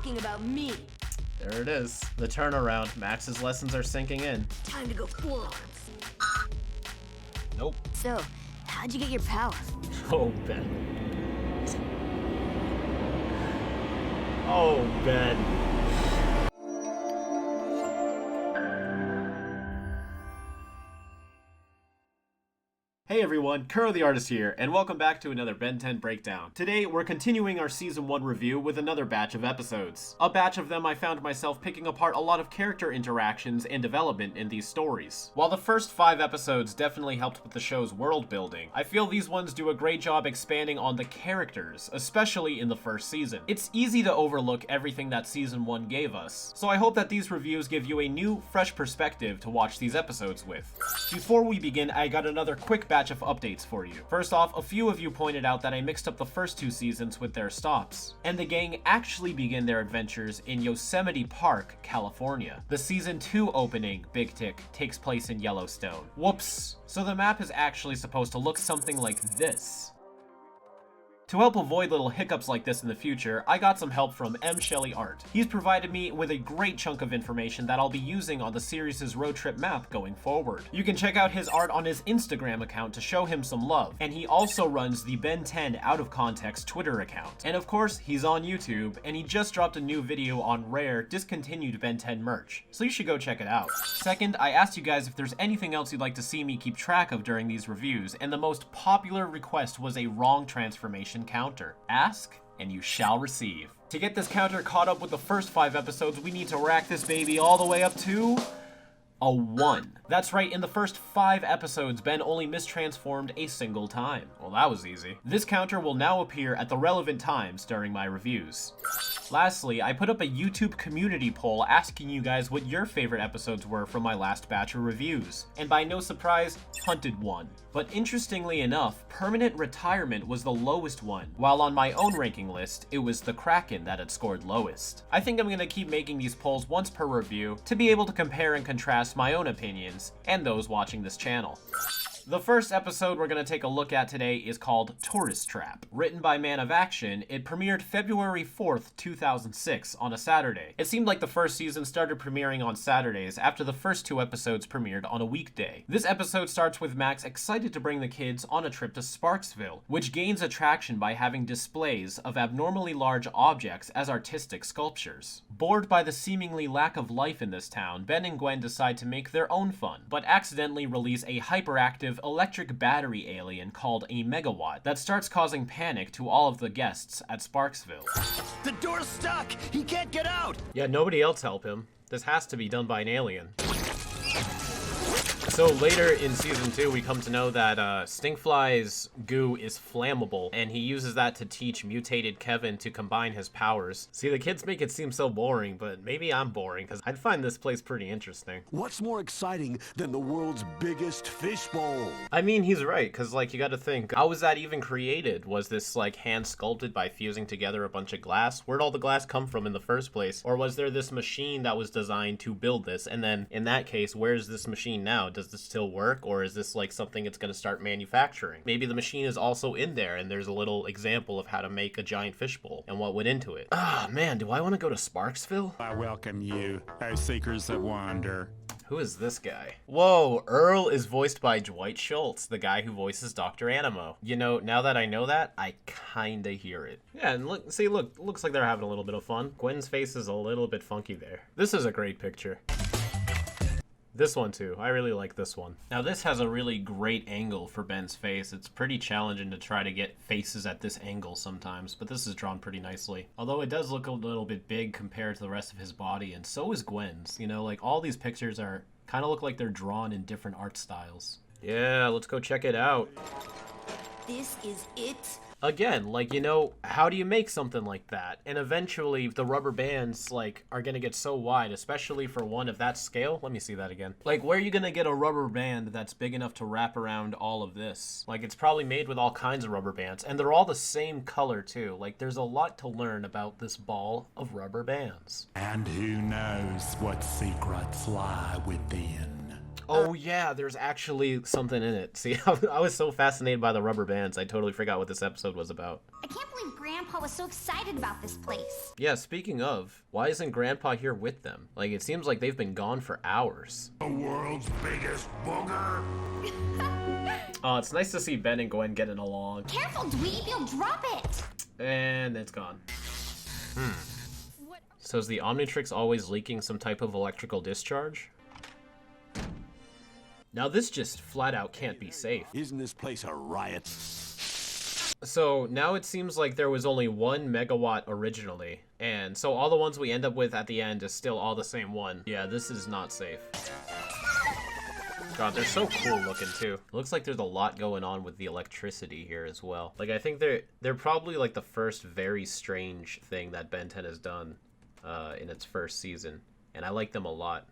talking about me. There it is. The turnaround. Max's lessons are sinking in. Time to go full on. Nope. So, how'd you get your power? Oh, Ben. Oh, Ben. Hey everyone, Kuro the Artist here, and welcome back to another Ben 10 Breakdown. Today, we're continuing our Season 1 review with another batch of episodes. A batch of them I found myself picking apart a lot of character interactions and development in these stories. While the first 5 episodes definitely helped with the show's world building, I feel these ones do a great job expanding on the characters, especially in the first season. It's easy to overlook everything that Season 1 gave us, so I hope that these reviews give you a new, fresh perspective to watch these episodes with. Before we begin, I got another quick batch of updates for you. First off, a few of you pointed out that I mixed up the first 2 seasons with their stops, and the gang actually begin their adventures in Yosemite Park, California. The Season 2 opening, Big Tick, takes place in Yellowstone. Whoops! So the map is actually supposed to look something like this. To help avoid little hiccups like this in the future, I got some help from mshellyart. He's provided me with a great chunk of information that I'll be using on the series' road trip map going forward. You can check out his art on his Instagram account to show him some love, and he also runs the Ben 10 Out of Context Twitter account. And of course, he's on YouTube, and he just dropped a new video on rare, discontinued Ben 10 merch, so you should go check it out. Second, I asked you guys if there's anything else you'd like to see me keep track of during these reviews, and the most popular request was a wrong transformation counter. Ask, and you shall receive. To get this counter caught up with the first 5 episodes, we need to rack this baby all the way up to a 1. That's right, in the first 5 episodes, Ben only mistransformed a single time. Well, that was easy. This counter will now appear at the relevant times during my reviews. Lastly, I put up a YouTube community poll asking you guys what your favorite episodes were from my last batch of reviews. And by no surprise, Hunted won. But interestingly enough, Permanent Retirement was the lowest one, while on my own ranking list, it was the Kraken that had scored lowest. I think I'm gonna keep making these polls once per review to be able to compare and contrast my own opinions and those watching this channel. The first episode we're going to take a look at today is called Tourist Trap. Written by Man of Action, it premiered February 4th, 2006 on a Saturday. It seemed like the first season started premiering on Saturdays after the first 2 episodes premiered on a weekday. This episode starts with Max excited to bring the kids on a trip to Sparksville, which gains attraction by having displays of abnormally large objects as artistic sculptures. Bored by the seemingly lack of life in this town, Ben and Gwen decide to make their own fun, but accidentally release a hyperactive electric battery alien called a megawatt that starts causing panic to all of the guests at Sparksville. The door's stuck! He can't get out! Yeah, nobody else help him. This has to be done by an alien. So later in Season 2, we come to know that Stinkfly's goo is flammable, and he uses that to teach mutated Kevin to combine his powers. See, the kids make it seem so boring, but maybe I'm boring, because I'd find this place pretty interesting. What's more exciting than the world's biggest fishbowl? I mean, he's right, because, like, you gotta think, how was that even created? Was this, like, hand-sculpted by fusing together a bunch of glass? Where'd all the glass come from in the first place? Or was there this machine that was designed to build this? And then, in that case, where's this machine now? Does this still work, or is this like something it's going to start manufacturing? Maybe the machine is also in there and there's a little example of how to make a giant fishbowl and what went into it. Ah, man, do I want to go to Sparksville? I welcome you, O seekers of wonder. Who is this guy? Whoa, Earl is voiced by Dwight Schultz, the guy who voices Dr. Animo. You know, now that I know that, I kinda hear it. Yeah, and look, see, look, looks like they're having a little bit of fun. Gwen's face is a little bit funky there. This is a great picture. This one too. I really like this one. Now this has a really great angle for Ben's face. It's pretty challenging to try to get faces at this angle sometimes, but this is drawn pretty nicely. Although it does look a little bit big compared to the rest of his body, and so is Gwen's. You know, like all these pictures are kind of look like they're drawn in different art styles. Yeah, let's go check it out. This is it? Again, like, you know, how do you make something like that? And eventually the rubber bands, like, are gonna get so wide, especially for one of that scale. Let me see that again. Like, where are you gonna get a rubber band that's big enough to wrap around all of this? Like, it's probably made with all kinds of rubber bands, and they're all the same color too. Like, there's a lot to learn about this ball of rubber bands. And who knows what secrets lie within? Oh yeah, there's actually something in it. See, I was so fascinated by the rubber bands, I totally forgot what this episode was about. I can't believe Grandpa was so excited about this place. Yeah, speaking of, why isn't Grandpa here with them? Like, it seems like they've been gone for hours. The world's biggest booger. Oh, it's nice to see Ben and Gwen getting along. Careful, dweeb, you'll drop it. And it's gone. So is the Omnitrix always leaking some type of electrical discharge? Now this just flat out can't be safe. Isn't this place a riot? So now it seems like there was only 1 megawatt originally, and so all the ones we end up with at the end is still all the same one. Yeah, this is not safe. God, they're so cool looking too. Looks like there's a lot going on with the electricity here as well. Like, I think they're probably like the first very strange thing that Ben 10 has done in its first season, and I like them a lot.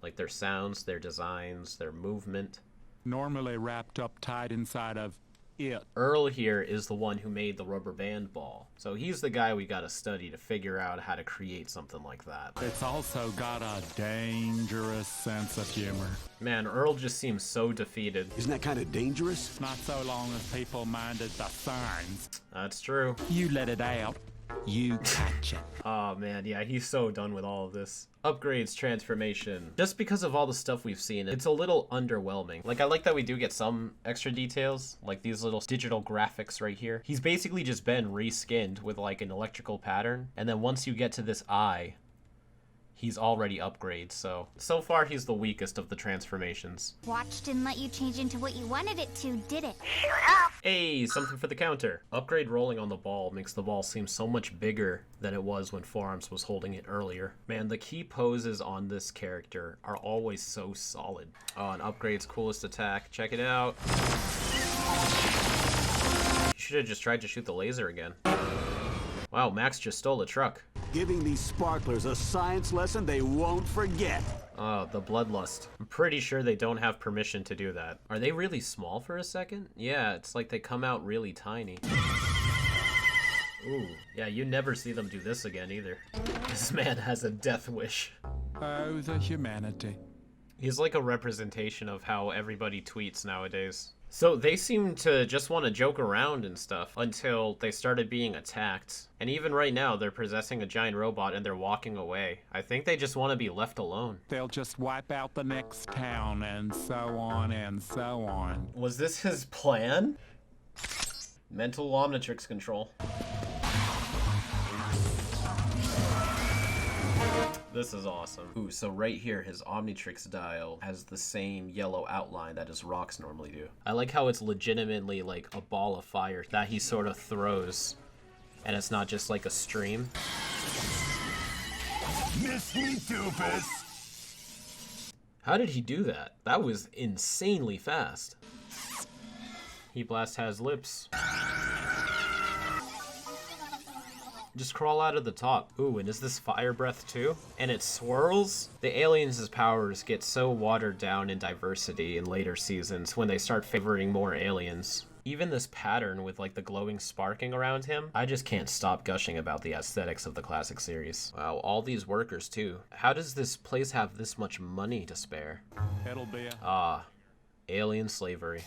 Like their sounds, their designs, their movement. Normally wrapped up tight inside of it. Earl here is the one who made the rubber band ball, so he's the guy we gotta study to figure out how to create something like that. It's also got a dangerous sense of humor. Man, Earl just seems so defeated. Isn't that kind of dangerous? Not so long as people minded the signs. That's true. You let it out, you catch it. Oh man, yeah, he's so done with all of this. Upgrades, transformation. Just because of all the stuff we've seen, it's a little underwhelming. Like, I like that we do get some extra details, like these little digital graphics right here. He's basically just been reskinned with like an electrical pattern, and then once you get to this eye, he's already upgraded, so far he's the weakest of the transformations. Watch didn't let you change into what you wanted it to, did it? Hey, something for the counter. Upgrade rolling on the ball makes the ball seem so much bigger than it was when Forearms was holding it earlier. Man, the key poses on this character are always so solid. Oh, and Upgrade's coolest attack. Check it out. You should have just tried to shoot the laser again. Wow, Max just stole a truck. Giving these sparklers a science lesson they won't forget. Oh, the bloodlust. I'm pretty sure they don't have permission to do that. Are they really small for a second? Yeah, it's like they come out really tiny. Ooh, yeah, you never see them do this again either. This man has a death wish. Oh, the humanity. He's like a representation of how everybody tweets nowadays. So they seem to just want to joke around and stuff until they started being attacked. And even right now, they're possessing a giant robot and they're walking away. I think they just want to be left alone. They'll just wipe out the next town and so on and so on. Was this his plan? Mental Omnitrix control. This is awesome. Ooh, so right here, his Omnitrix dial has the same yellow outline that his rocks normally do. I like how it's legitimately like a ball of fire that he sort of throws, and it's not just like a stream. Miss me, doofus! How did he do that? That was insanely fast. Heat Blast has lips. Just crawl out of the top. Ooh, and is this fire breath too? And it swirls? The aliens' powers get so watered down in diversity in later seasons when they start favoring more aliens. Even this pattern with like the glowing sparking around him, I just can't stop gushing about the aesthetics of the classic series. Wow, all these workers too. How does this place have this much money to spare? It'll be Alien slavery.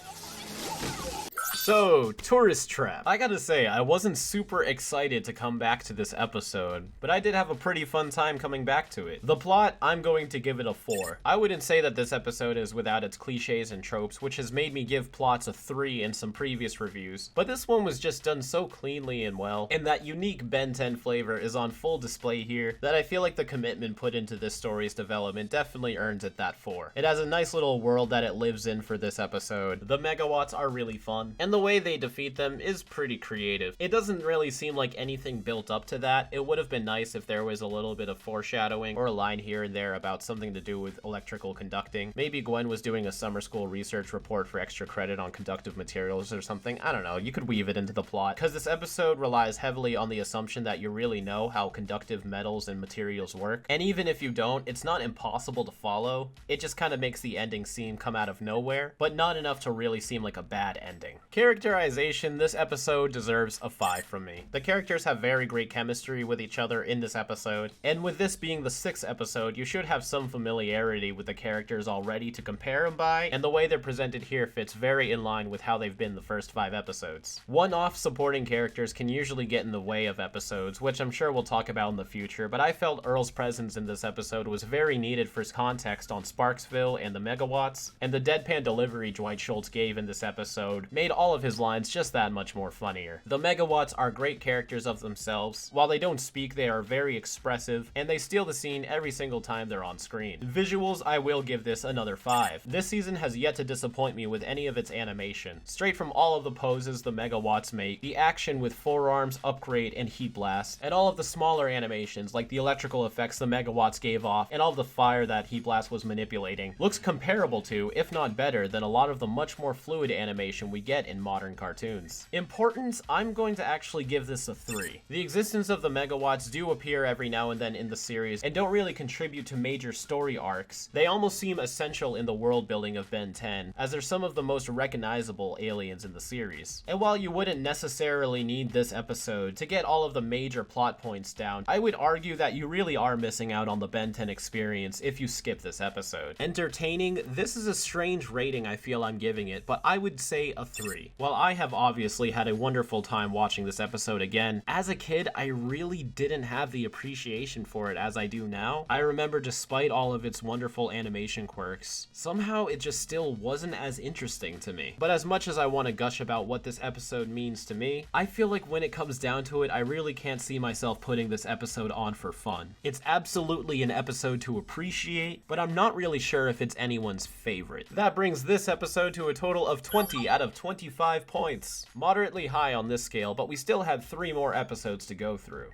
So, Tourist Trap. I gotta say, I wasn't super excited to come back to this episode, but I did have a pretty fun time coming back to it. The plot, I'm going to give it a 4. I wouldn't say that this episode is without its cliches and tropes, which has made me give plots a 3 in some previous reviews, but this one was just done so cleanly and well, and that unique Ben 10 flavor is on full display here, that I feel like the commitment put into this story's development definitely earns it that 4. It has a nice little world that it lives in for this episode. The megawatts are really fun, and the way they defeat them is pretty creative. It doesn't really seem like anything built up to that. It would have been nice if there was a little bit of foreshadowing or a line here and there about something to do with electrical conducting. Maybe Gwen was doing a summer school research report for extra credit on conductive materials or something. I don't know. You could weave it into the plot. Because this episode relies heavily on the assumption that you really know how conductive metals and materials work. And even if you don't, it's not impossible to follow. It just kind of makes the ending seem come out of nowhere, but not enough to really seem like a bad ending. Characterization, this episode deserves a 5 from me. The characters have very great chemistry with each other in this episode, and with this being the 6th episode, you should have some familiarity with the characters already to compare them by, and the way they're presented here fits very in line with how they've been the first 5 episodes. One-off supporting characters can usually get in the way of episodes, which I'm sure we'll talk about in the future, but I felt Earl's presence in this episode was very needed for context on Sparksville and the megawatts, and the deadpan delivery Dwight Schultz gave in this episode made all of his lines just that much more funnier. The megawatts are great characters of themselves. While they don't speak, they are very expressive, and they steal the scene every single time they're on screen. Visuals, I will give this another 5. This season has yet to disappoint me with any of its animation. Straight from all of the poses the megawatts make, the action with forearms, upgrade, and heat blast, and all of the smaller animations like the electrical effects the megawatts gave off, and all of the fire that heat blast was manipulating, looks comparable to, if not better, than a lot of the much more fluid animation we get in modern cartoons. Importance, I'm going to actually give this a 3. The existence of the megawatts do appear every now and then in the series and don't really contribute to major story arcs. They almost seem essential in the world building of Ben 10, as they're some of the most recognizable aliens in the series. And while you wouldn't necessarily need this episode to get all of the major plot points down, I would argue that you really are missing out on the Ben 10 experience if you skip this episode. Entertaining, this is a strange rating I feel I'm giving it, but I would say a 3. While I have obviously had a wonderful time watching this episode again, as a kid I really didn't have the appreciation for it as I do now. I remember despite all of its wonderful animation quirks, somehow it just still wasn't as interesting to me. But as much as I want to gush about what this episode means to me, I feel like when it comes down to it, I really can't see myself putting this episode on for fun. It's absolutely an episode to appreciate, but I'm not really sure if it's anyone's favorite. That brings this episode to a total of 20 out of 25 points. Moderately high on this scale, but we still have 3 more episodes to go through.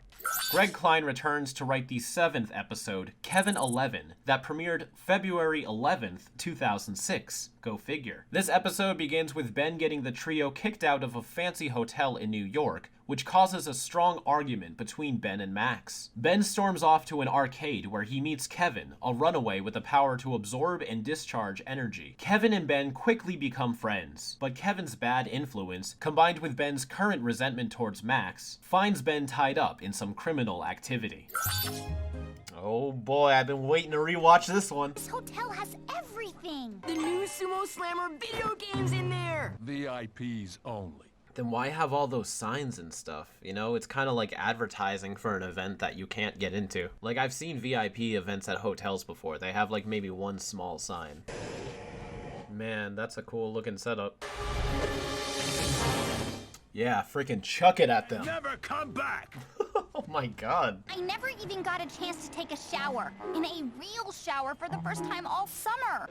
Greg Klein returns to write the 7th episode, Kevin 11, that premiered February 11th, 2006. Go figure. This episode begins with Ben getting the trio kicked out of a fancy hotel in New York, which causes a strong argument between Ben and Max. Ben storms off to an arcade where he meets Kevin, a runaway with the power to absorb and discharge energy. Kevin and Ben quickly become friends, but Kevin's bad influence, combined with Ben's current resentment towards Max, finds Ben tied up in some criminal activity. Oh boy, I've been waiting to rewatch this one. This hotel has everything. The new Sumo Slammer video game's in there. VIPs only. Then why have all those signs and stuff? You know, it's kind of like advertising for an event that you can't get into. Like, I've seen VIP events at hotels before. They have like maybe one small sign. Man, that's a cool looking setup. Yeah, freaking chuck it at them. Never come back! Oh my god. I never even got a chance to take a shower. In a real shower for the first time all summer.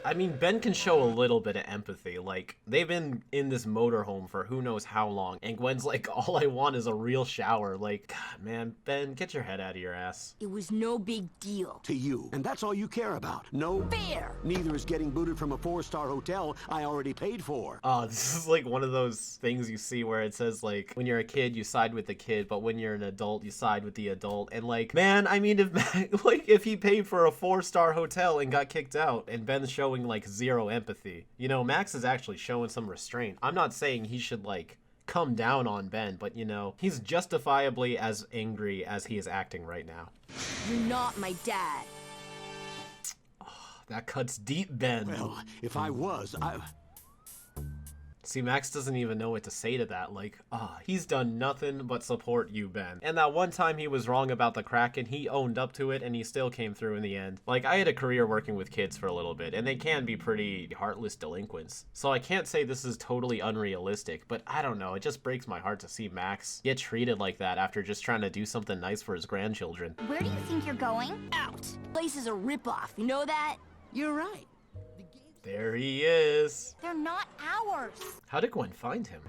I mean, Ben can show a little bit of empathy. Like, they've been in this motorhome for who knows how long, and Gwen's like, all I want is a real shower. Like, God, man, Ben, get your head out of your ass. It was no big deal. To you. And that's all you care about. No Fair. Neither is getting booted from a 4-star hotel I already paid for. Oh, this is like one of those things you see where it says, like, when you're a kid, you side with the kid, but when you're an adult, you side with the adult. And like, man, I mean, if he paid for a 4-star hotel and got kicked out, and Ben's showing like 0 empathy, you know, Max is actually showing some restraint. I'm not saying he should like come down on Ben, but you know, he's justifiably as angry as he is acting right now. You're not my dad. That cuts deep, Ben. Well, if I was, See, Max doesn't even know what to say to that. Like, he's done nothing but support you, Ben. And that one time he was wrong about the Kraken, he owned up to it and he still came through in the end. Like, I had a career working with kids for a little bit, and they can be pretty heartless delinquents. So I can't say this is totally unrealistic, but I don't know, it just breaks my heart to see Max get treated like that after just trying to do something nice for his grandchildren. Where do you think you're going? Out. Place is a ripoff, you know that? You're right. There he is. They're not ours. How did Gwen find him?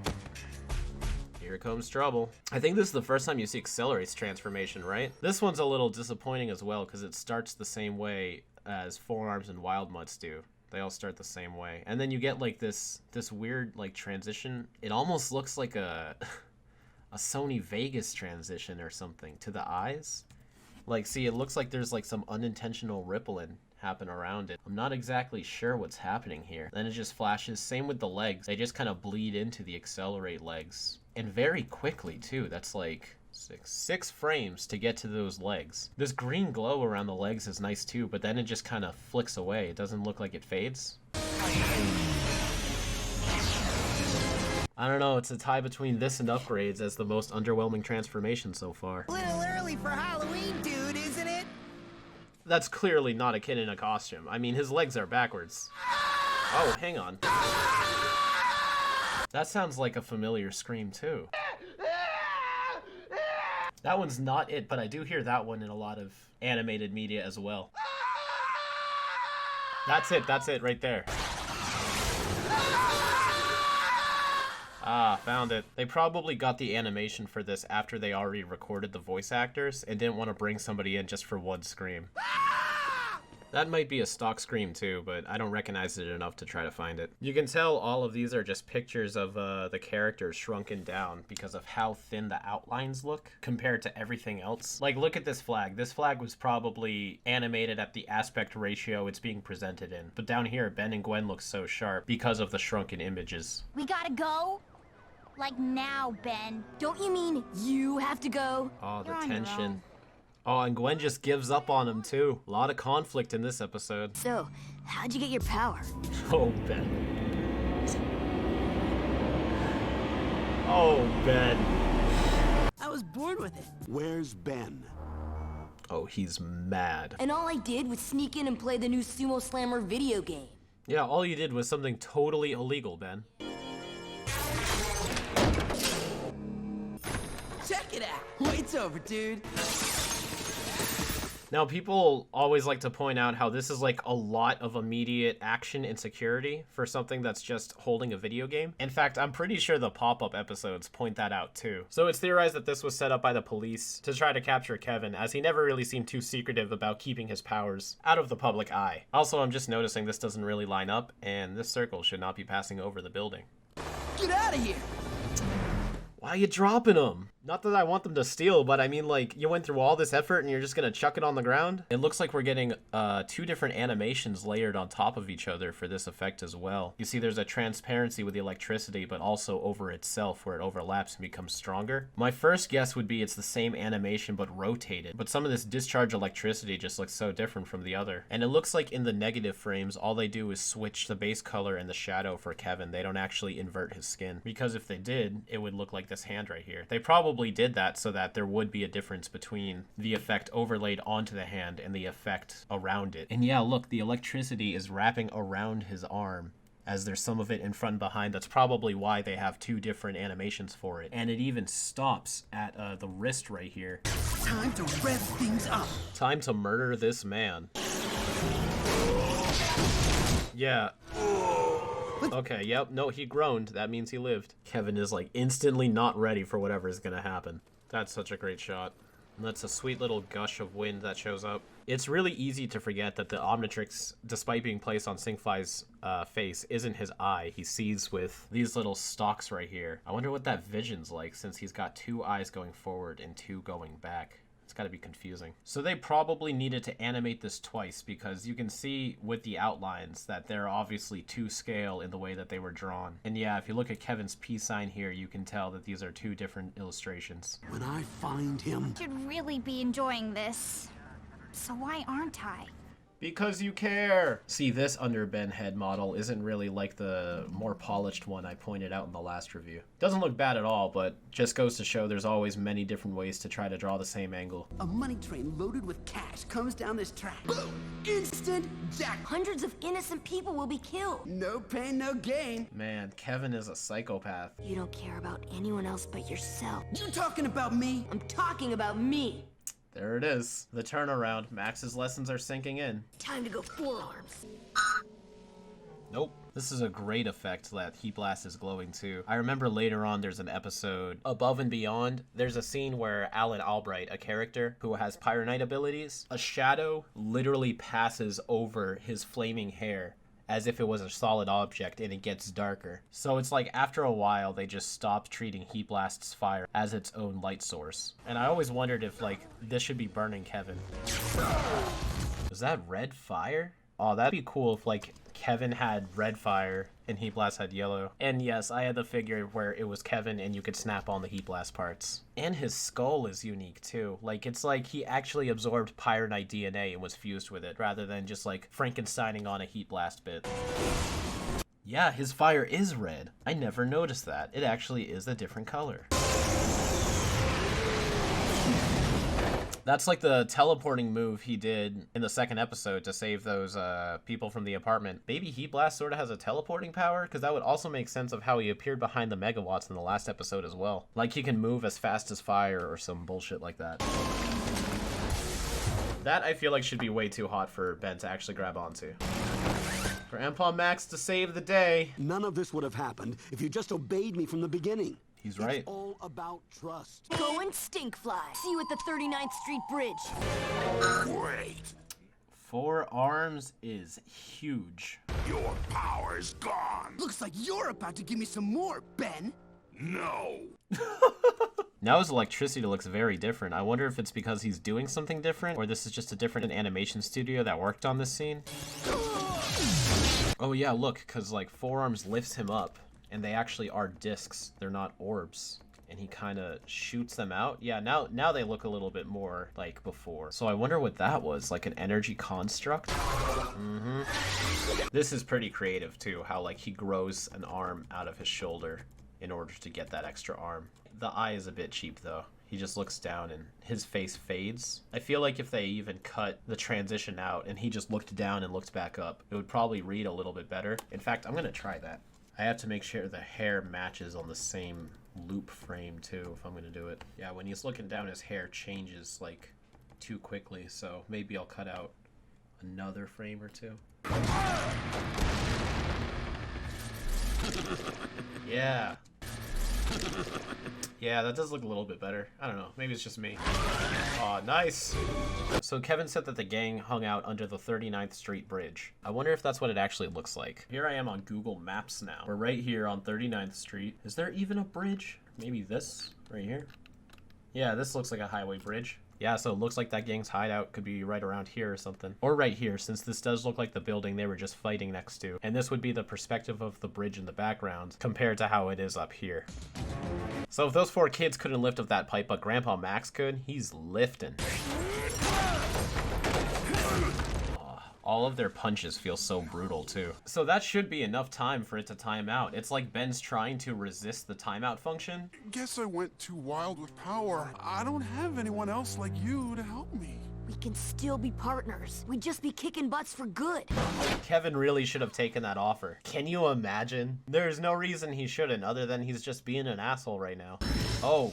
Here comes trouble. I think this is the first time you see Accelerate's transformation, right? This one's a little disappointing as well because it starts the same way as Forearms and Wild Mutts do. They all start the same way. And then you get like this weird like transition. It almost looks like a Sony Vegas transition or something to the eyes. Like, see, it looks like there's like some unintentional rippling happen around it. I'm not exactly sure what's happening here. Then it just flashes. Same with the legs. They just kind of bleed into the accelerate legs. And very quickly, too. That's like six frames to get to those legs. This green glow around the legs is nice, too, but then it just kind of flicks away. It doesn't look like it fades. I don't know, it's a tie between this and Upgrades as the most underwhelming transformation so far. A little early for Halloween, dude, isn't it? That's clearly not a kid in a costume. I mean, his legs are backwards. Oh, hang on. That sounds like a familiar scream, too. That one's not it, but I do hear that one in a lot of animated media as well. That's it right there. Ah, found it. They probably got the animation for this after they already recorded the voice actors and didn't want to bring somebody in just for one scream. That might be a stock scream too, but I don't recognize it enough to try to find it. You can tell all of these are just pictures of the characters shrunken down because of how thin the outlines look compared to everything else. Like, look at this flag. This flag was probably animated at the aspect ratio it's being presented in. But down here, Ben and Gwen look so sharp because of the shrunken images. We gotta go? Like now, Ben. Don't you mean you have to go? Oh, the You're on your tension. own. Oh, and Gwen just gives up on him too. A lot of conflict in this episode. So, how'd you get your power? Oh, Ben. Oh, Ben. I was born with it. Where's Ben? Oh, he's mad. And all I did was sneak in and play the new Sumo Slammer video game. Yeah, all you did was something totally illegal, Ben. Check it out. Wait's over, dude. Now, people always like to point out how this is like a lot of immediate action and security for something that's just holding a video game. In fact, I'm pretty sure the pop-up episodes point that out too. So it's theorized that this was set up by the police to try to capture Kevin, as he never really seemed too secretive about keeping his powers out of the public eye. Also, I'm just noticing this doesn't really line up, and this circle should not be passing over the building. Get out of here. Why are you dropping them? Not that I want them to steal, but I mean, like, you went through all this effort and you're just gonna chuck it on the ground? It looks like we're getting two different animations layered on top of each other for this effect as well. You see there's a transparency with the electricity, but also over itself where it overlaps and becomes stronger. My first guess would be it's the same animation but rotated, but some of this discharge electricity just looks so different from the other. And it looks like in the negative frames, all they do is switch the base color and the shadow for Kevin. They don't actually invert his skin, because if they did, it would look like this hand right here. They probably did that so that there would be a difference between the effect overlaid onto the hand and the effect around it. And yeah, look, the electricity is wrapping around his arm, as there's some of it in front and behind. That's probably why they have two different animations for it. And it even stops at the wrist right here. Time to rev things up. Time to murder this man. Yeah. Okay, yep, no, he groaned. That means he lived. Kevin is like instantly not ready for whatever is gonna happen. That's such a great shot. And that's a sweet little gush of wind that shows up. It's really easy to forget that the Omnitrix, despite being placed on Singfly's face, isn't his eye. He sees with these little stalks right here. I wonder what that vision's like, since he's got two eyes going forward and two going back. It's got to be confusing. So they probably needed to animate this twice, because you can see with the outlines that they're obviously to scale in the way that they were drawn. And yeah, if you look at Kevin's peace sign here, you can tell that these are two different illustrations. When I find him, Should really be enjoying this. So why aren't I? Because you care! See, this under Ben head model isn't really like the more polished one I pointed out in the last review. Doesn't look bad at all, but just goes to show there's always many different ways to try to draw the same angle. A money train loaded with cash comes down this track. Boom! Instant jackpot. Hundreds of innocent people will be killed. No pain, no gain. Man, Kevin is a psychopath. You don't care about anyone else but yourself. You talking about me? I'm talking about me. There it is. The turnaround. Max's lessons are sinking in. Time to go forearms. Nope. This is a great effect that Heat Blast is glowing too. I remember later on there's an episode, Above and Beyond. There's a scene where Alan Albright, a character who has Pyronite abilities, a shadow literally passes over his flaming hair as if it was a solid object, and it gets darker. So it's like after a while, they just stopped treating Heat Blast's fire as its own light source. And I always wondered if like this should be burning Kevin. Is that red fire? Oh, that'd be cool if like Kevin had red fire and Heat Blast had yellow. And yes, I had the figure where it was Kevin and you could snap on the Heat Blast parts. And his skull is unique too. Like, it's like he actually absorbed Pyronite DNA and was fused with it, rather than just like Frankensteining on a Heat Blast bit. Yeah, his fire is red. I never noticed that. It actually is a different color. That's like the teleporting move he did in the second episode to save those people from the apartment. Maybe Heat Blast sort of has a teleporting power? Because that would also make sense of how he appeared behind the megawatts in the last episode as well. Like he can move as fast as fire or some bullshit like that. That I feel like should be way too hot for Ben to actually grab onto. Grandpa Max to save the day. None of this would have happened if you just obeyed me from the beginning. He's right. It's all about trust. Go and stink fly. See you at the 39th Street Bridge. Great. 4 arms is huge. Your power's gone. Looks like you're about to give me some more, Ben. No. Now his electricity looks very different. I wonder if it's because he's doing something different, or this is just a different animation studio that worked on this scene. Oh yeah, look, because like 4 arms lifts him up. And they actually are discs. They're not orbs. And he kind of shoots them out. Yeah, now they look a little bit more like before. So I wonder what that was, like an energy construct? This is pretty creative too, how like he grows an arm out of his shoulder in order to get that extra arm. The eye is a bit cheap though. He just looks down and his face fades. I feel like if they even cut the transition out and he just looked down and looked back up, it would probably read a little bit better. In fact, I'm gonna try that. I have to make sure the hair matches on the same loop frame too if I'm gonna do it. Yeah, when he's looking down, his hair changes like too quickly, so maybe I'll cut out another frame or two. Yeah. Yeah, that does look a little bit better. I don't know, maybe it's just me. Aw, nice! So Kevin said that the gang hung out under the 39th Street Bridge. I wonder if that's what it actually looks like. Here I am on Google Maps now. We're right here on 39th Street. Is there even a bridge? Maybe this, right here? Yeah, this looks like a highway bridge. Yeah, so it looks like that gang's hideout could be right around here or something. Or right here, since this does look like the building they were just fighting next to. And this would be the perspective of the bridge in the background, compared to how it is up here. So if those 4 kids couldn't lift up that pipe, but Grandpa Max could, he's lifting. All of their punches feel so brutal too. So that should be enough time for it to time out. It's like Ben's trying to resist the timeout function. Guess I went too wild with power. I don't have anyone else like you to help me. We can still be partners. We'd just be kicking butts for good. Kevin really should have taken that offer. Can you imagine? There's no reason he shouldn't, other than he's just being an asshole right now. Oh,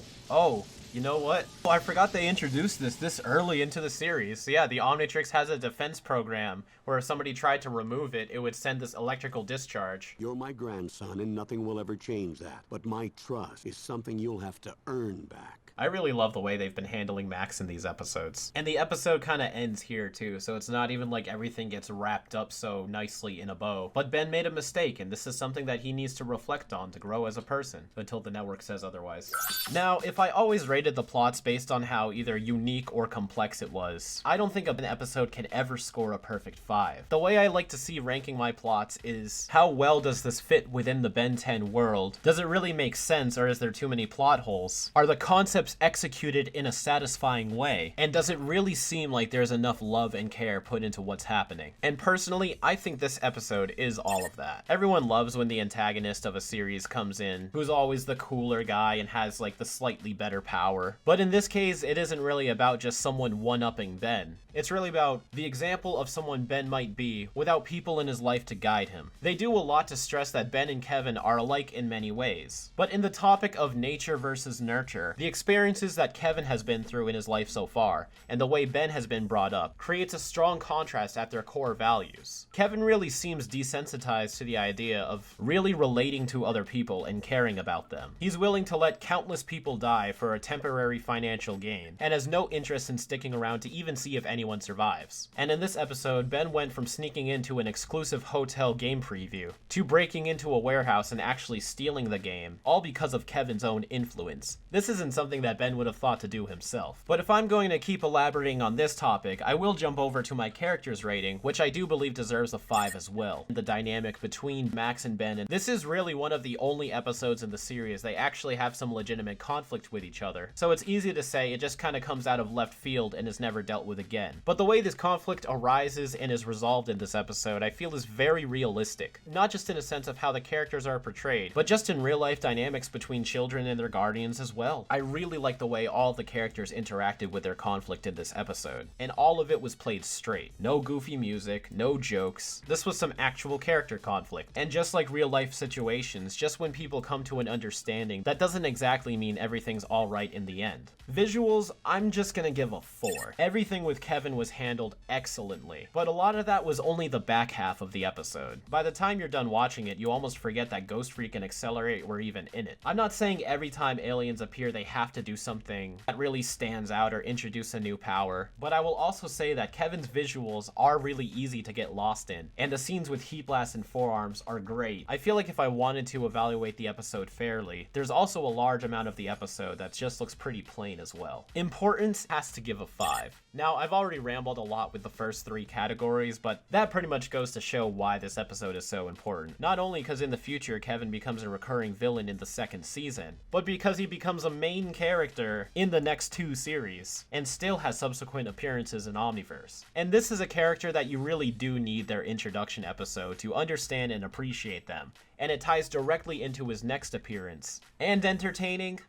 you know what? Oh, I forgot they introduced this early into the series. So yeah, the Omnitrix has a defense program where if somebody tried to remove it, it would send this electrical discharge. You're my grandson, and nothing will ever change that. But my trust is something you'll have to earn back. I really love the way they've been handling Max in these episodes. And the episode kind of ends here too, so it's not even like everything gets wrapped up so nicely in a bow. But Ben made a mistake, and this is something that he needs to reflect on to grow as a person, until the network says otherwise. Now, if I always rated the plots based on how either unique or complex it was, I don't think an episode can ever score a perfect 5. The way I like to see ranking my plots is, how well does this fit within the Ben 10 world? Does it really make sense, or is there too many plot holes? Are the concepts executed in a satisfying way? And does it really seem like there's enough love and care put into what's happening? And personally, I think this episode is all of that. Everyone loves when the antagonist of a series comes in, who's always the cooler guy and has like the slightly better power. But in this case, it isn't really about just someone one-upping Ben. It's really about the example of someone Ben might be without people in his life to guide him. They do a lot to stress that Ben and Kevin are alike in many ways. But in the topic of nature versus nurture, the experiment experiences that Kevin has been through in his life so far, and the way Ben has been brought up, creates a strong contrast at their core values. Kevin really seems desensitized to the idea of really relating to other people and caring about them. He's willing to let countless people die for a temporary financial gain, and has no interest in sticking around to even see if anyone survives. And in this episode, Ben went from sneaking into an exclusive hotel game preview to breaking into a warehouse and actually stealing the game, all because of Kevin's own influence. This isn't something that Ben would have thought to do himself. But if I'm going to keep elaborating on this topic, I will jump over to my character's rating, which I do believe deserves a 5 as well. The dynamic between Max and Ben, and this is really one of the only episodes in the series they actually have some legitimate conflict with each other. So it's easy to say it just kind of comes out of left field and is never dealt with again. But the way this conflict arises and is resolved in this episode, I feel is very realistic. Not just in a sense of how the characters are portrayed, but just in real life dynamics between children and their guardians as well. I really like the way all the characters interacted with their conflict in this episode, and all of it was played straight. No goofy music, no jokes. This was some actual character conflict. And just like real life situations, just when people come to an understanding, that doesn't exactly mean everything's alright in the end. Visuals, I'm just gonna give a 4. Everything with Kevin was handled excellently, but a lot of that was only the back half of the episode. By the time you're done watching it, you almost forget that Ghost Freak and Accelerate were even in it. I'm not saying every time aliens appear they have to do something that really stands out or introduce a new power, but I will also say that Kevin's visuals are really easy to get lost in, and the scenes with Heat Blast and Forearms are great. I feel like if I wanted to evaluate the episode fairly, there's also a large amount of the episode that just looks pretty plain as well. Importance has to give a 5. Now, I've already rambled a lot with the first 3 categories, but that pretty much goes to show why this episode is so important. Not only because in the future Kevin becomes a recurring villain in the 2nd season, but because he becomes a main character in the next 2 series, and still has subsequent appearances in Omniverse. And this is a character that you really do need their introduction episode to understand and appreciate them, and it ties directly into his next appearance. And entertaining?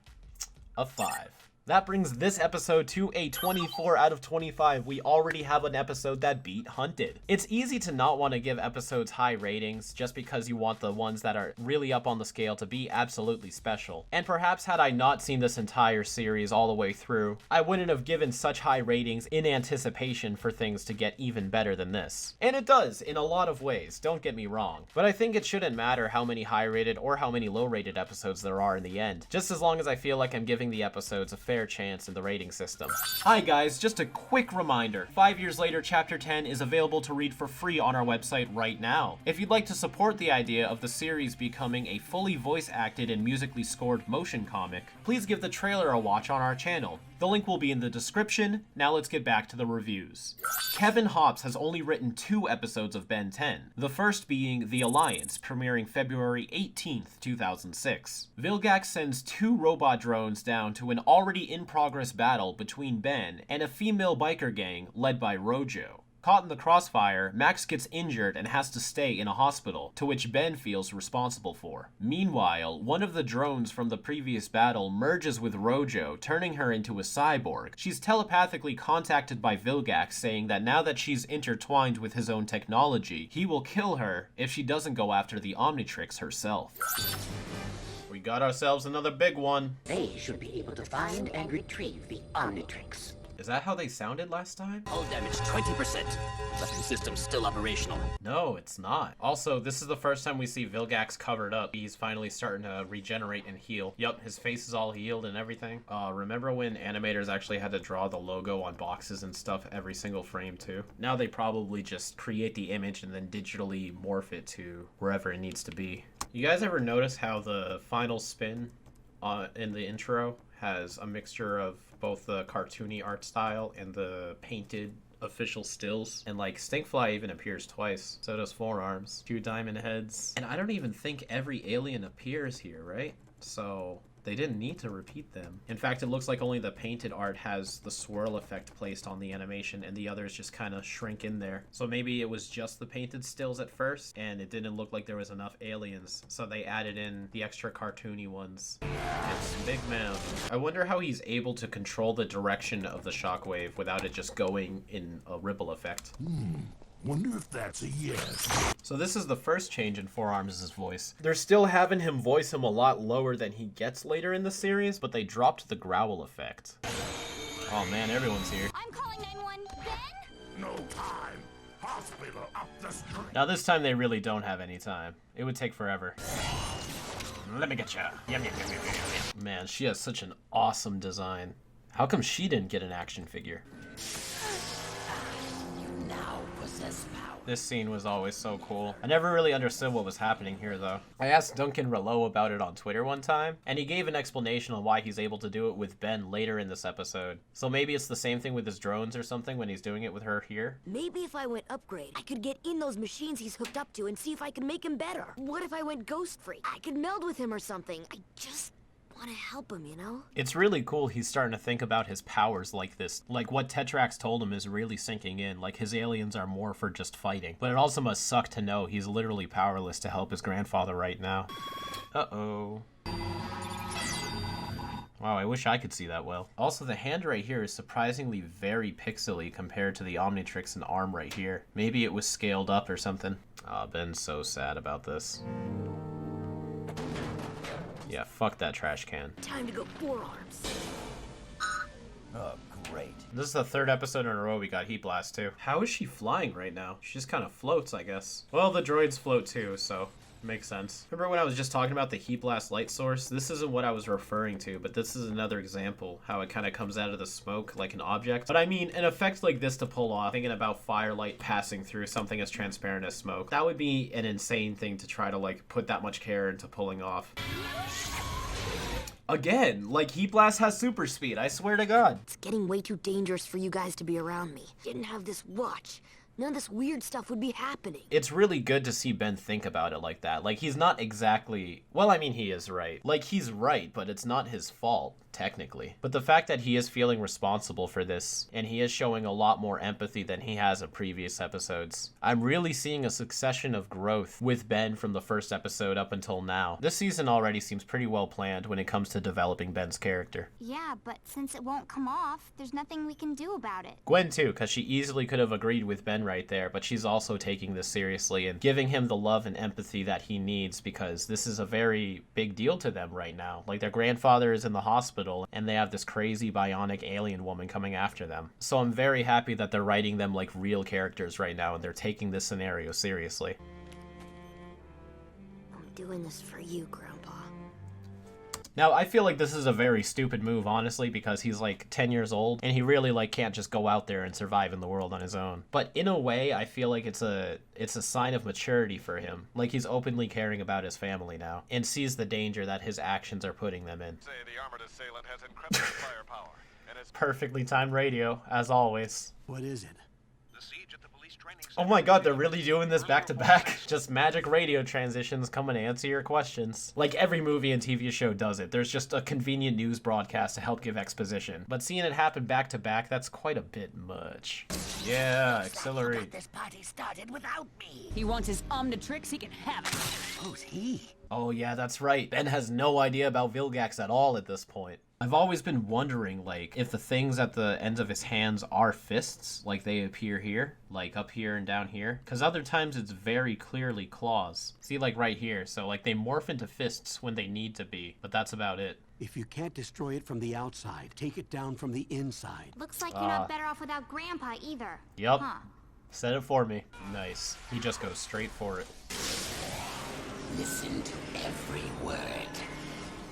A 5. That brings this episode to a 24 out of 25. We already have an episode that beat Hunted. It's easy to not want to give episodes high ratings just because you want the ones that are really up on the scale to be absolutely special. And perhaps had I not seen this entire series all the way through, I wouldn't have given such high ratings in anticipation for things to get even better than this. And it does, in a lot of ways, don't get me wrong. But I think it shouldn't matter how many high rated or how many low rated episodes there are in the end, just as long as I feel like I'm giving the episodes a fair chance in the rating system. Hi guys, just a quick reminder. 5 Years Later Chapter 10 is available to read for free on our website right now. If you'd like to support the idea of the series becoming a fully voice-acted and musically scored motion comic, please give the trailer a watch on our channel. The link will be in the description. Now let's get back to the reviews. Kevin Hops has only written 2 episodes of Ben 10, the first being The Alliance, premiering February 18th, 2006. Vilgax sends 2 robot drones down to an already in-progress battle between Ben and a female biker gang led by Rojo. Caught in the crossfire, Max gets injured and has to stay in a hospital, to which Ben feels responsible for. Meanwhile, one of the drones from the previous battle merges with Rojo, turning her into a cyborg. She's telepathically contacted by Vilgax, saying that now that she's intertwined with his own technology, he will kill her if she doesn't go after the Omnitrix herself. We got ourselves another big one. They should be able to find and retrieve the Omnitrix. Is that how they sounded last time? Hull damage 20%. Weapon system still operational. No, it's not. Also, this is the first time we see Vilgax covered up. He's finally starting to regenerate and heal. Yup, his face is all healed and everything. Remember when animators actually had to draw the logo on boxes and stuff every single frame too? Now they probably just create the image and then digitally morph it to wherever it needs to be. You guys ever notice how the final spin in the intro has a mixture of both the cartoony art style and the painted official stills? And like Stinkfly even appears twice, so does Forearms, 2 diamond heads, and I don't even think every alien appears here, right? So they didn't need to repeat them. In fact, it looks like only the painted art has the swirl effect placed on the animation and the others just kind of shrink in there. So maybe it was just the painted stills at first and it didn't look like there was enough aliens, so they added in the extra cartoony ones. It's Big Man. I wonder how he's able to control the direction of the shockwave without it just going in a ripple effect. Wonder if that's a yes. So this is the first change in Four Arms' voice. They're still having him voice him a lot lower than he gets later in the series, but they dropped the growl effect. Oh man, everyone's here. I'm calling 911. Ben? No time. Hospital up the street. Now this time they really don't have any time. It would take forever. Let me get you. Yum, yum, yum, yum, yum, yum. Man, she has such an awesome design. How come she didn't get an action figure? You now possess power. This scene was always so cool. I never really understood what was happening here though. I asked Duncan Rouleau about it on Twitter one time, and he gave an explanation on why he's able to do it with Ben later in this episode. So maybe it's the same thing with his drones or something when he's doing it with her here? Maybe if I went upgrade, I could get in those machines he's hooked up to and see if I could make him better. What if I went ghost-free? I could meld with him or something. I just want to help him, you know? It's really cool he's starting to think about his powers like this. Like what Tetrax told him is really sinking in. Like his aliens are more for just fighting. But it also must suck to know he's literally powerless to help his grandfather right now. Uh-oh. Wow, I wish I could see that well. Also, the hand right here is surprisingly very pixely compared to the Omnitrix and arm right here. Maybe it was scaled up or something. Oh, Ben's so sad about this. Yeah, fuck that trash can. Time to go Four Arms. Oh, great. This is the third episode in a row we got Heat Blast too. How is she flying right now? She just kind of floats, I guess. Well, the droids float too, so makes sense. Remember when I was just talking about the Heat Blast light source? This isn't what I was referring to, but this is another example how it kind of comes out of the smoke like an object. But I mean, an effect like this to pull off, thinking about firelight passing through something as transparent as smoke, that would be an insane thing to try to like put that much care into pulling off. Again, like Heat Blast has super speed, I swear to God. It's getting way too dangerous for you guys to be around me. Didn't have this watch. None of this weird stuff would be happening. It's really good to see Ben think about it like that. Like, he's not exactly... Well, I mean, he is right. Like, he's right, but it's not his fault, technically. But the fact that he is feeling responsible for this, and he is showing a lot more empathy than he has in previous episodes, I'm really seeing a succession of growth with Ben from the first episode up until now. This season already seems pretty well planned when it comes to developing Ben's character. Yeah, but since it won't come off, there's nothing we can do about it. Gwen too, because she easily could have agreed with Ben right there, but she's also taking this seriously and giving him the love and empathy that he needs, because this is a very big deal to them right now. Like, their grandfather is in the hospital and they have this crazy bionic alien woman coming after them. So I'm very happy that they're writing them like real characters right now and they're taking this scenario seriously. I'm doing this for you, Grandpa. Now, I feel like this is a very stupid move, honestly, because he's like 10 years old and he really like can't just go out there and survive in the world on his own. But in a way, I feel like it's a sign of maturity for him. Like, he's openly caring about his family now and sees the danger that his actions are putting them in. Say the armored assailant has incredible firepower and is Perfectly timed radio, as always. What is it? the siege at the police training Oh my god, they're really doing this back to back? Just magic radio transitions come and answer your questions. Like every movie and TV show does it. There's just a convenient news broadcast to help give exposition. But seeing it happen back to back, that's quite a bit much. Yeah, accelerate. This party started without me. He wants his Omnitrix, he can have it. Who's he? Oh yeah, that's right. Ben has no idea about Vilgax at all at this point. I've always been wondering, like, if the things at the ends of his hands are fists, like they appear here, like up here and down here. Because other times it's very clearly claws. See, like right here. So, like, they morph into fists when they need to be, but that's about it. If you can't destroy it from the outside, take it down from the inside. Looks like you're not better off without Grandpa either. Yup. Huh. Said it for me. Nice. He just goes straight for it. Listen to every word.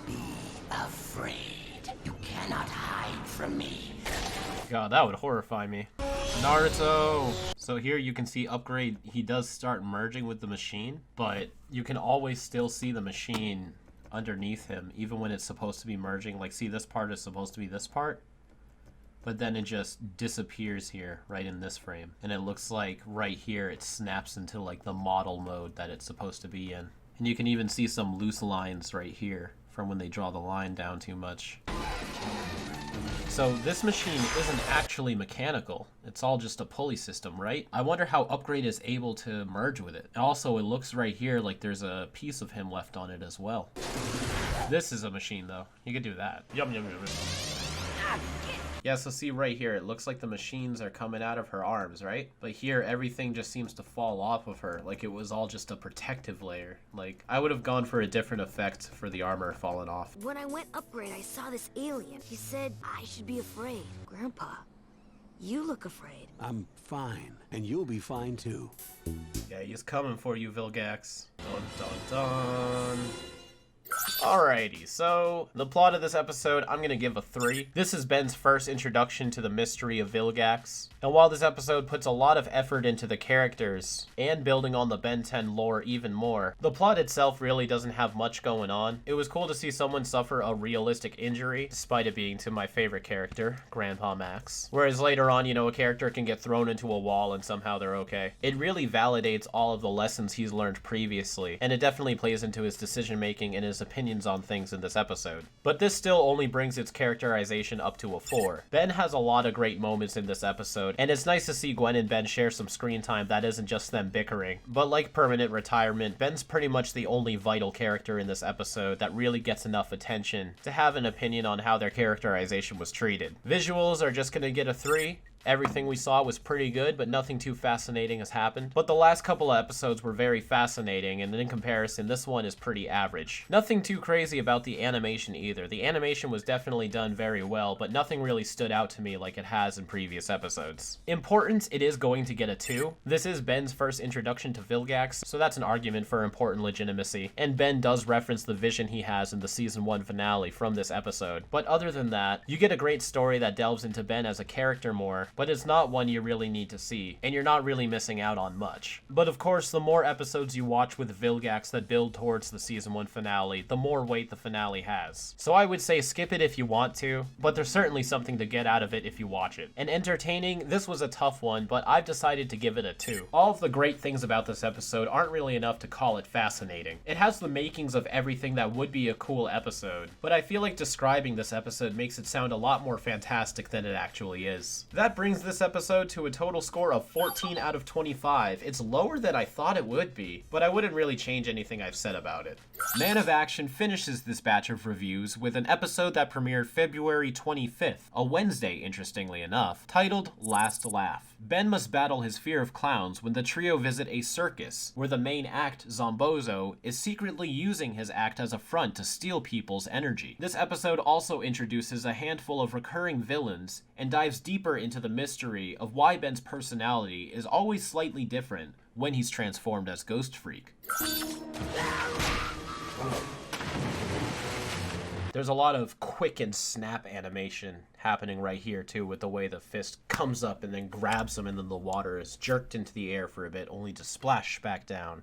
Be afraid. You cannot hide from me. God, that would horrify me. Naruto! So here you can see Upgrade, he does start merging with the machine, but you can always still see the machine underneath him, even when it's supposed to be merging. Like, see, this part is supposed to be this part, but then it just disappears here, right in this frame. And it looks like right here it snaps into like the model mode that it's supposed to be in. And you can even see some loose lines right here from when they draw the line down too much. So this machine isn't actually mechanical. It's all just a pulley system, right? I wonder how Upgrade is able to merge with it. Also, it looks right here like there's a piece of him left on it as well. This is a machine, though. You could do that. Yum, yum, yum, yum. Yeah, so see right here, it looks like the machines are coming out of her arms, right? But here, everything just seems to fall off of her, like it was all just a protective layer. Like, I would have gone for a different effect for the armor falling off. When I went upgrade, I saw this alien. He said I should be afraid. Grandpa, you look afraid. I'm fine, and you'll be fine too. Yeah, he's coming for you, Vilgax. Dun dun dun. Alrighty, so the plot of this episode, I'm gonna give a 3. This is Ben's first introduction to the mystery of Vilgax. And while this episode puts a lot of effort into the characters and building on the Ben 10 lore even more, the plot itself really doesn't have much going on. It was cool to see someone suffer a realistic injury, despite it being to my favorite character, Grandpa Max. Whereas later on, you know, a character can get thrown into a wall and somehow they're okay. It really validates all of the lessons he's learned previously, and it definitely plays into his decision making and his opinions on things in this episode. But this still only brings its characterization up to a 4. Ben has a lot of great moments in this episode, and it's nice to see Gwen and Ben share some screen time that isn't just them bickering. But like Permanent Retirement, Ben's pretty much the only vital character in this episode that really gets enough attention to have an opinion on how their characterization was treated. Visuals are just gonna get a 3. Everything we saw was pretty good, but nothing too fascinating has happened. But the last couple of episodes were very fascinating, and in comparison, this one is pretty average. Nothing too crazy about the animation either. The animation was definitely done very well, but nothing really stood out to me like it has in previous episodes. Importance, it is going to get a 2. This is Ben's first introduction to Vilgax, so that's an argument for important legitimacy. And Ben does reference the vision he has in the season 1 finale from this episode. But other than that, you get a great story that delves into Ben as a character more, but it's not one you really need to see, and you're not really missing out on much. But of course, the more episodes you watch with Vilgax that build towards the season 1 finale, the more weight the finale has. So I would say skip it if you want to, but there's certainly something to get out of it if you watch it. And entertaining, this was a tough one, but I've decided to give it a 2. All of the great things about this episode aren't really enough to call it fascinating. It has the makings of everything that would be a cool episode, but I feel like describing this episode makes it sound a lot more fantastic than it actually is. That brings this episode to a total score of 14 out of 25. It's lower than I thought it would be, but I wouldn't really change anything I've said about it. Man of Action finishes this batch of reviews with an episode that premiered February 25th, a Wednesday interestingly enough, titled Last Laugh. Ben must battle his fear of clowns when the trio visit a circus, where the main act, Zombozo, is secretly using his act as a front to steal people's energy. This episode also introduces a handful of recurring villains and dives deeper into the mystery of why Ben's personality is always slightly different when he's transformed as Ghost Freak. There's a lot of quick and snap animation happening right here too, with the way the fist comes up and then grabs him and then the water is jerked into the air for a bit, only to splash back down.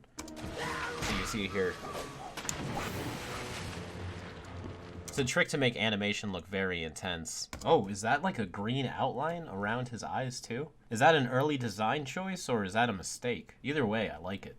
So you see here. It's a trick to make animation look very intense. Oh, is that like a green outline around his eyes too? Is that an early design choice or is that a mistake? Either way, I like it.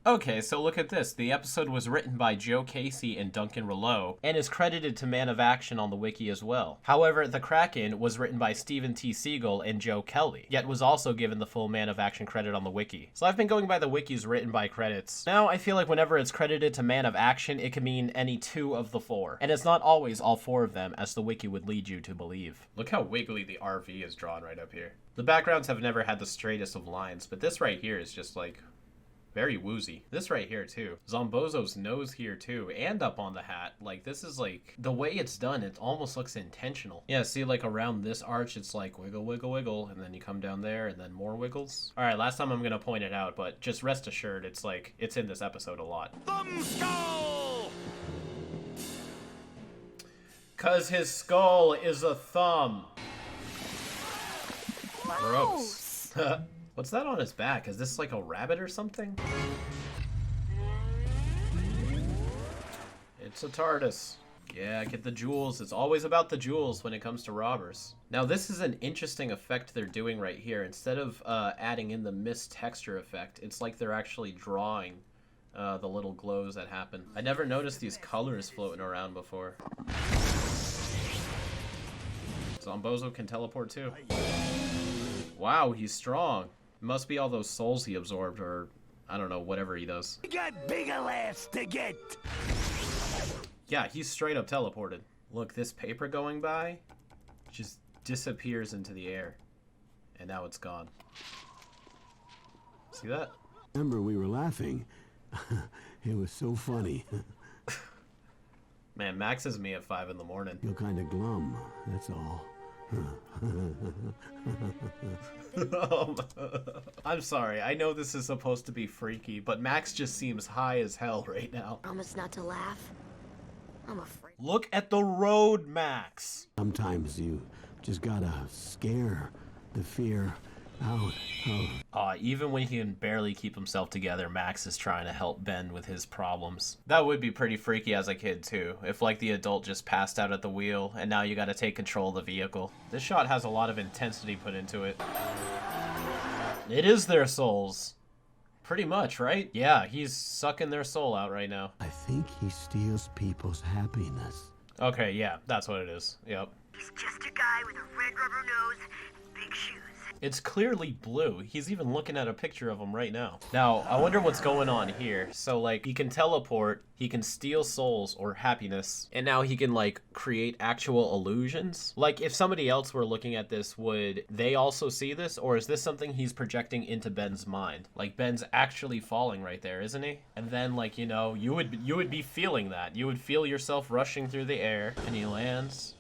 Okay, so look at this. The episode was written by Joe Casey and Duncan Rouleau, and is credited to Man of Action on the wiki as well. However, The Kraken was written by Stephen T. Siegel and Joe Kelly, yet was also given the full Man of Action credit on the wiki. So I've been going by the wiki's written by credits. Now, I feel like whenever it's credited to Man of Action, it can mean any 2 of the 4. And it's not always all 4 of them, as the wiki would lead you to believe. Look how wiggly the RV is drawn right up here. The backgrounds have never had the straightest of lines, but this right here is just like very woozy. This right here too. Zombozo's nose here too, and up on the hat. Like this is like, the way it's done, it almost looks intentional. Yeah, see like around this arch, it's like wiggle, wiggle, wiggle, and then you come down there and then more wiggles. All right, last time I'm gonna point it out, but just rest assured, it's like, it's in this episode a lot. Thumbskull! 'Cause his skull is a thumb. Gross. What's that on his back? Is this like a rabbit or something? It's a TARDIS. Yeah, get the jewels. It's always about the jewels when it comes to robbers. Now this is an interesting effect they're doing right here. Instead of adding in the mist texture effect, it's like they're actually drawing the little glows that happen. I never noticed these colors floating around before. Zombozo can teleport too. Wow, he's strong. It must be all those souls he absorbed, or I don't know, whatever he does. We got bigger laughs to get. Yeah, he's straight up teleported. Look, this paper going by just disappears into the air. And now it's gone. See that? Remember, we were laughing. It was so funny. Man, Max is me at 5 in the morning. You're kind of glum, that's all. I'm sorry, I know this is supposed to be freaky, but Max just seems high as hell right now. Promise not to laugh. I'm afraid. Look at the road, Max! Sometimes you just gotta scare the fear out of... Even when he can barely keep himself together, Max is trying to help Ben with his problems. That would be pretty freaky as a kid, too. If, like, the adult just passed out at the wheel, and now you gotta take control of the vehicle. This shot has a lot of intensity put into it. It is their souls. Pretty much, right? Yeah, he's sucking their soul out right now. I think he steals people's happiness. Okay, yeah, that's what it is. Yep. He's just a guy with a red rubber nose and big shoes. It's clearly blue. He's even looking at a picture of him right now. Now, I wonder what's going on here. So, like, he can teleport, he can steal souls or happiness, and now he can, like, create actual illusions. Like, if somebody else were looking at this, would they also see this? Or is this something he's projecting into Ben's mind? Like, Ben's actually falling right there, isn't he? And then, like, you know, you would be feeling that. You would feel yourself rushing through the air, and he lands.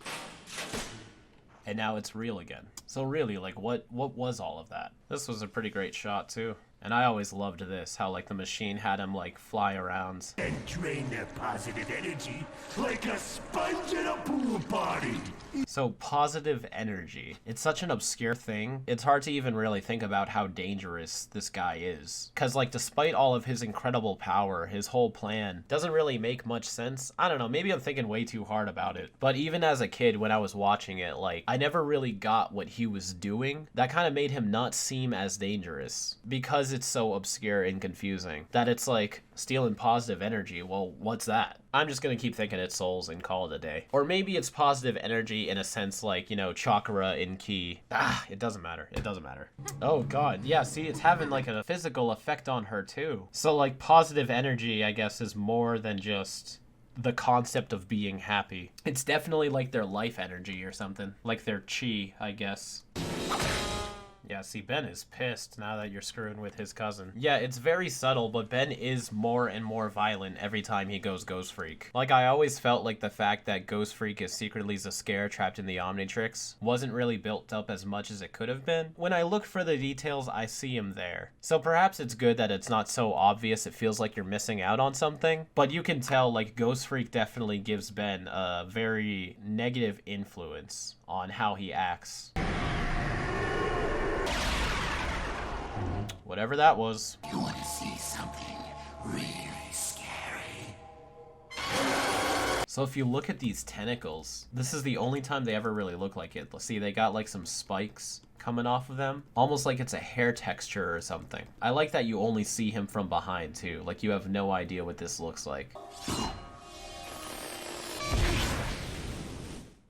And now it's real again. So really, like, what was all of that? This was a pretty great shot, too. And I always loved this, how, like, the machine had him, like, fly around. And drain their positive energy like a sponge at a pool party. So, positive energy. It's such an obscure thing. It's hard to even really think about how dangerous this guy is. Because, like, despite all of his incredible power, his whole plan doesn't really make much sense. I don't know, maybe I'm thinking way too hard about it. But even as a kid, when I was watching it, like, I never really got what he was doing. That kind of made him not seem as dangerous. Because it's so obscure and confusing. That it's like, stealing positive energy, well, what's that? I'm just gonna keep thinking it's souls and call it a day. Or maybe it's positive energy in a sense like, you know, chakra in Key. It doesn't matter. It doesn't matter. Oh god, yeah, see, it's having like a physical effect on her too. So like positive energy, I guess, is more than just the concept of being happy. It's definitely like their life energy or something. Like their chi, I guess. Yeah, see, Ben is pissed now that you're screwing with his cousin. Yeah, it's very subtle, but Ben is more and more violent every time he goes Ghost Freak. Like, I always felt like the fact that Ghost Freak is secretly a scare trapped in the Omnitrix wasn't really built up as much as it could have been. When I look for the details, I see him there. So perhaps it's good that it's not so obvious it feels like you're missing out on something, but you can tell, like, Ghost Freak definitely gives Ben a very negative influence on how he acts. Whatever that was. You want to see something really scary? So if you look at these tentacles, this is the only time they ever really look like it. See, they got like some spikes coming off of them, almost like it's a hair texture or something. I like that you only see him from behind too, like you have no idea what this looks like.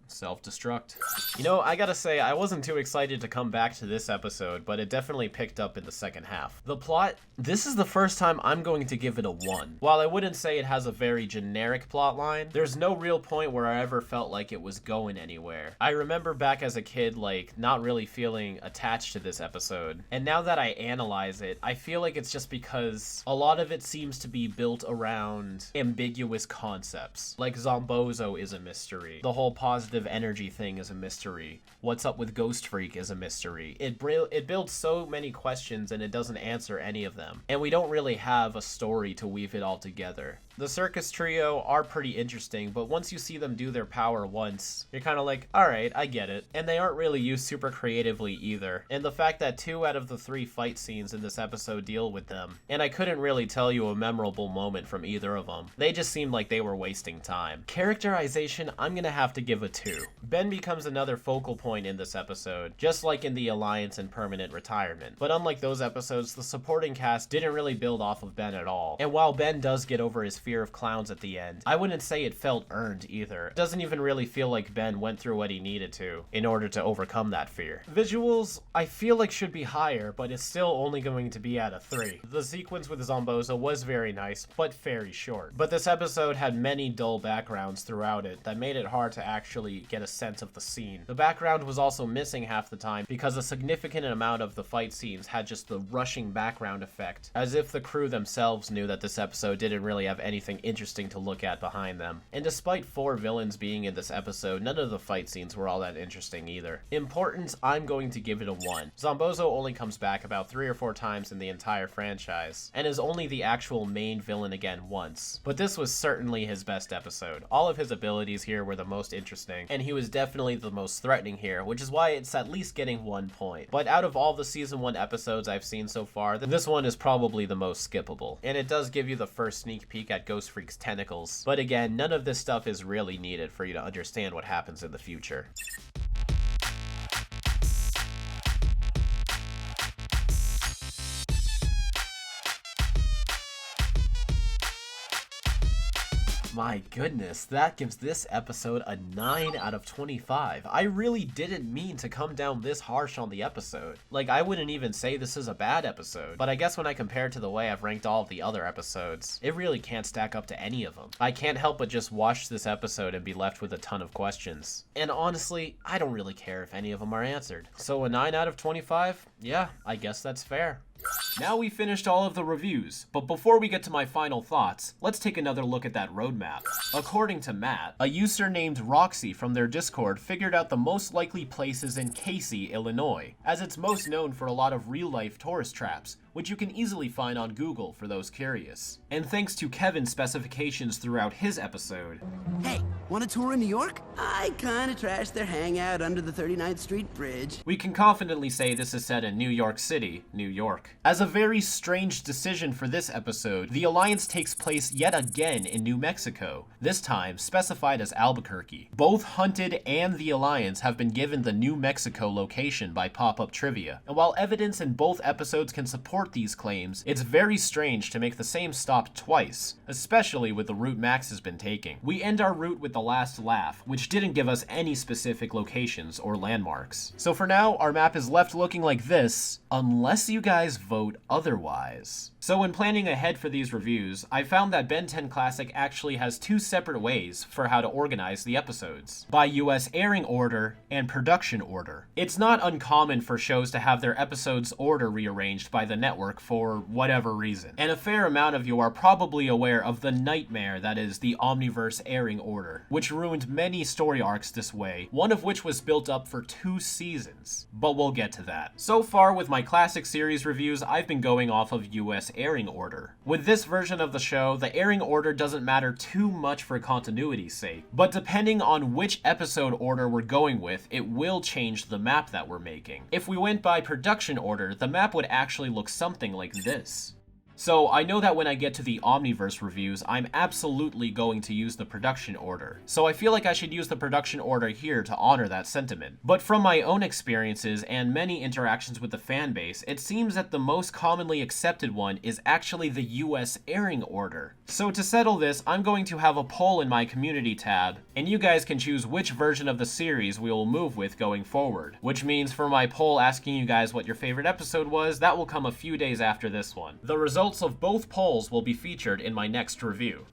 Self-destruct. You know, I gotta say, I wasn't too excited to come back to this episode, but it definitely picked up in the second half. The plot, this is the first time I'm going to give it a 1. While I wouldn't say it has a very generic plot line, there's no real point where I ever felt like it was going anywhere. I remember back as a kid, like, not really feeling attached to this episode. And now that I analyze it, I feel like it's just because a lot of it seems to be built around ambiguous concepts. Like Zombozo is a mystery. The whole positive energy thing is a mystery. What's up with Ghost Freak is a mystery. It builds so many questions and it doesn't answer any of them. And we don't really have a story to weave it all together. The circus trio are pretty interesting, but once you see them do their power once, you're kind of like, alright, I get it. And they aren't really used super creatively either. And the fact that 2 out of the 3 fight scenes in this episode deal with them, and I couldn't really tell you a memorable moment from either of them. They just seemed like they were wasting time. Characterization, I'm gonna have to give a 2. to. Ben becomes another focal point in this episode, just like in the Alliance and Permanent Retirement. But unlike those episodes, the supporting cast didn't really build off of Ben at all. And while Ben does get over his fear of clowns at the end, I wouldn't say it felt earned either. It doesn't even really feel like Ben went through what he needed to in order to overcome that fear. Visuals, I feel like should be higher, but it's still only going to be at a 3. The sequence with Zombozo was very nice, but very short. But this episode had many dull backgrounds throughout it that made it hard to actually get a sense of the scene. The background was also missing half the time because a significant amount of the fight scenes had just the rushing background effect, as if the crew themselves knew that this episode didn't really have anything interesting to look at behind them. And despite 4 villains being in this episode, none of the fight scenes were all that interesting either. Importance, I'm going to give it a 1. Zombozo only comes back about 3 or 4 times in the entire franchise, and is only the actual main villain again once. But this was certainly his best episode. All of his abilities here were the most interesting, and he was definitely the most threatening here, which is why it's at least getting 1 point. But out of all the season 1 episodes I've seen so far, this one is probably the most skippable. And it does give you the first sneak peek at Ghost Freak's tentacles. But again, none of this stuff is really needed for you to understand what happens in the future. My goodness, that gives this episode a 9 out of 25. I really didn't mean to come down this harsh on the episode. Like, I wouldn't even say this is a bad episode, but I guess when I compare it to the way I've ranked all of the other episodes, it really can't stack up to any of them. I can't help but just watch this episode and be left with a ton of questions. And honestly, I don't really care if any of them are answered. So a 9 out of 25? Yeah, I guess that's fair. Now we finished all of the reviews, but before we get to my final thoughts, let's take another look at that roadmap. According to Matt, a user named Roxy from their Discord figured out the most likely places in Casey, Illinois, as it's most known for a lot of real-life tourist traps, which you can easily find on Google for those curious. And thanks to Kevin's specifications throughout his episode. Hey, want a tour in New York? I kinda trashed their hangout under the 39th Street Bridge. We can confidently say this is set in New York City, New York. As a very strange decision for this episode, the Alliance takes place yet again in New Mexico, this time specified as Albuquerque. Both Hunted and the Alliance have been given the New Mexico location by pop-up trivia, and while evidence in both episodes can support these claims, it's very strange to make the same stop twice, especially with the route Max has been taking. We end our route with the last laugh, which didn't give us any specific locations or landmarks. So for now, our map is left looking like this, unless you guys vote otherwise. So when planning ahead for these reviews, I found that Ben 10 Classic actually has 2 separate ways for how to organize the episodes, by US airing order and production order. It's not uncommon for shows to have their episodes order rearranged by the network for whatever reason, and a fair amount of you are probably aware of the nightmare that is the Omniverse airing order, which ruined many story arcs this way, one of which was built up for 2 seasons, but we'll get to that. So far with my classic series reviews, I've been going off of US airing order. With this version of the show, the airing order doesn't matter too much for continuity's sake, but depending on which episode order we're going with, it will change the map that we're making. If we went by production order, the map would actually look something like this. So I know that when I get to the Omniverse reviews, I'm absolutely going to use the production order. So I feel like I should use the production order here to honor that sentiment. But from my own experiences and many interactions with the fanbase, it seems that the most commonly accepted one is actually the US airing order. So to settle this, I'm going to have a poll in my community tab, and you guys can choose which version of the series we will move with going forward. Which means for my poll asking you guys what your favorite episode was, that will come a few days after this one. The results of both polls will be featured in my next review.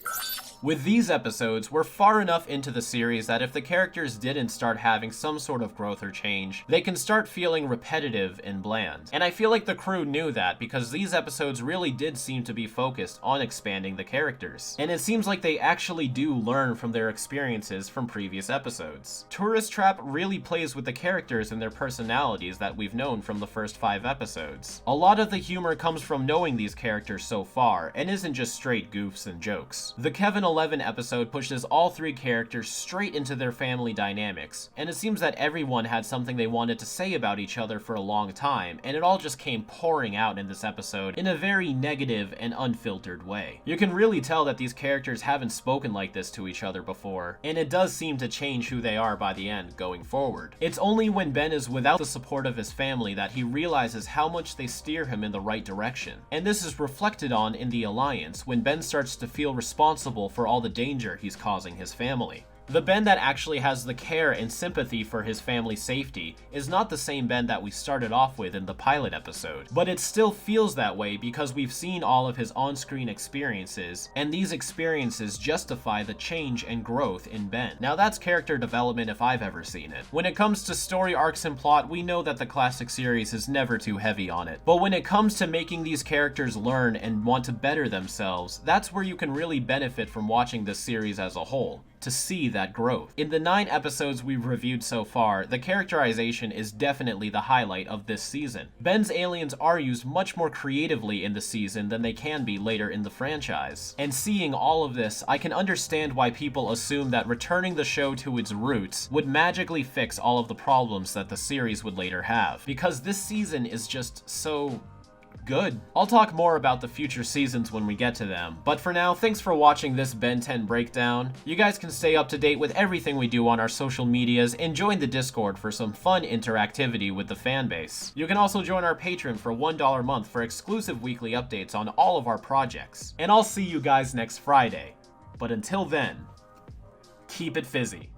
With these episodes, we're far enough into the series that if the characters didn't start having some sort of growth or change, they can start feeling repetitive and bland. And I feel like the crew knew that because these episodes really did seem to be focused on expanding the characters. And it seems like they actually do learn from their experiences from previous episodes. Tourist Trap really plays with the characters and their personalities that we've known from the first 5 episodes. A lot of the humor comes from knowing these characters so far, and isn't just straight goofs and jokes. The Kevin 11 episode pushes all three characters straight into their family dynamics, and it seems that everyone had something they wanted to say about each other for a long time, and it all just came pouring out in this episode in a very negative and unfiltered way. You can really tell that these characters haven't spoken like this to each other before, and it does seem to change who they are by the end going forward. It's only when Ben is without the support of his family that he realizes how much they steer him in the right direction, and this is reflected on in the Alliance when Ben starts to feel responsible for all the danger he's causing his family. The Ben that actually has the care and sympathy for his family's safety is not the same Ben that we started off with in the pilot episode, but it still feels that way because we've seen all of his on-screen experiences, and these experiences justify the change and growth in Ben. Now that's character development if I've ever seen it. When it comes to story arcs and plot, we know that the classic series is never too heavy on it, but when it comes to making these characters learn and want to better themselves, that's where you can really benefit from watching this series as a whole, to see that growth. In the 9 episodes we've reviewed so far, the characterization is definitely the highlight of this season. Ben's aliens are used much more creatively in the season than they can be later in the franchise. And seeing all of this, I can understand why people assume that returning the show to its roots would magically fix all of the problems that the series would later have, because this season is just so good. I'll talk more about the future seasons when we get to them, but for now, thanks for watching this Ben 10 breakdown. You guys can stay up to date with everything we do on our social medias and join the Discord for some fun interactivity with the fan base. You can also join our Patreon for $1 a month for exclusive weekly updates on all of our projects. And I'll see you guys next Friday. But until then, keep it fizzy.